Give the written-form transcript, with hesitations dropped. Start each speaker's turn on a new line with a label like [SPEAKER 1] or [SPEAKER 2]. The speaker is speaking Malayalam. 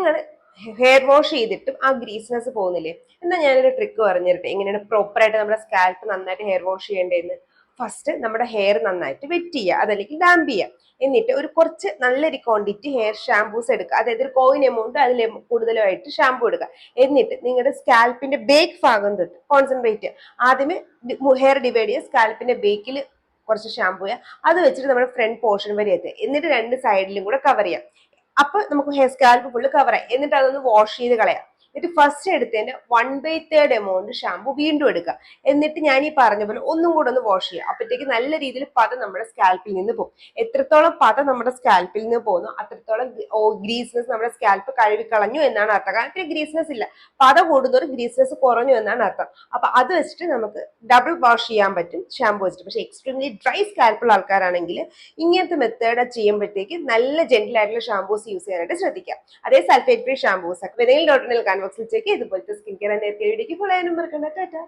[SPEAKER 1] നിങ്ങൾ ഹെയർ വാഷ് ചെയ്തിട്ടും ആ ഗ്രീസ്നെസ് പോകുന്നില്ലേ? എന്നാൽ ഞാനൊരു ട്രിക്ക് പറഞ്ഞിരട്ടെ എങ്ങനെയാണ് പ്രോപ്പറായിട്ട് നമ്മുടെ സ്കാൽപ്പ് നന്നായിട്ട് ഹെയർ വാഷ് ചെയ്യേണ്ടതെന്ന്. ഫസ്റ്റ് നമ്മുടെ ഹെയർ നന്നായിട്ട് വെറ്റ് ചെയ്യുക, അതല്ലെങ്കിൽ ഡാമ്പ് ചെയ്യുക. എന്നിട്ട് ഒരു കുറച്ച് നല്ലൊരു ക്വാണ്ടിറ്റി ഹെയർ ഷാംപൂസ് എടുക്കുക, അതായത് ഒരു കോയിൻ എമൗണ്ട് അതിൽ കൂടുതലായിട്ട് ഷാമ്പൂ എടുക്കുക. എന്നിട്ട് നിങ്ങളുടെ സ്കാൽപ്പിന്റെ ബേക്ക് ഭാഗം തൊട്ട് കോൺസെൻട്രേറ്റ് ചെയ്യുക. ആദ്യമേ ഹെയർ ഡിവൈഡ് ചെയ്യുക, സ്കാൽപ്പിന്റെ ബേക്കിൽ കുറച്ച് ഷാമ്പൂ ചെയ്യുക, അത് വെച്ചിട്ട് നമ്മുടെ ഫ്രണ്ട് പോർഷൻ വരെ എത്തുക. എന്നിട്ട് രണ്ട് സൈഡിലും കൂടെ കവർ ചെയ്യാം. അപ്പൊ നമുക്ക് ഹെയർ സ്കാൽപ്പ് ഫുള്ള് കവറായി. എന്നിട്ട് അതൊന്ന് വാഷ് ചെയ്ത് കളയാം. എന്നിട്ട് ഫസ്റ്റ് എടുത്തതിന്റെ 1/3 എമൗണ്ട് ഷാമ്പു വീണ്ടും എടുക്കുക. എന്നിട്ട് ഞാൻ ഈ പറഞ്ഞ പോലെ ഒന്നും കൂടെ ഒന്ന് വാഷ് ചെയ്യുക. അപ്പോഴത്തേക്ക് നല്ല രീതിയിൽ പത നമ്മുടെ സ്കാൽപ്പിൽ നിന്ന് പോകും. എത്രത്തോളം പത നമ്മുടെ സ്കാൽപ്പിൽ നിന്ന് പോകുന്നു അത്രത്തോളം ഗ്രീസ്നെസ് നമ്മുടെ സ്കാൽപ്പ് കഴുകിക്കളഞ്ഞു എന്നാണ് അർത്ഥം. കാരണം ഗ്രീസ്നെസ് ഇല്ല, പത കൂടുന്നൊരു ഗ്രീസ്നെസ് കുറഞ്ഞു എന്നാണ് അർത്ഥം. അപ്പൊ അത് വെച്ചിട്ട് നമുക്ക് ഡബിൾ വാഷ് ചെയ്യാൻ പറ്റും ഷാമ്പു വെച്ചിട്ട്. പക്ഷെ എക്സ്ട്രീംലി ഡ്രൈ സ്കാൽപ്പുള്ള ആൾക്കാരാണെങ്കിൽ ഇങ്ങനത്തെ മെത്തേഡ് ചെയ്യുമ്പോഴത്തേക്ക് നല്ല ജെന്റിൽ ആയിട്ടുള്ള ഷാമ്പൂസ് യൂസ് ചെയ്യാനായിട്ട് ശ്രദ്ധിക്കാം. അതേ സൾഫേറ്റ് ഫ്രീ ഷാമ്പൂസ് ഒക്കെ വിനയിൽ ഡോട്ട് കൺവോക്സിൽ ചെക്ക് ഇതുപോലത്തെ സ്കിൻ കെയർ വീഡിയോക്ക് ഫോളോ ചെയ്യാനും മറക്കണ്ട. ടാറ്റ.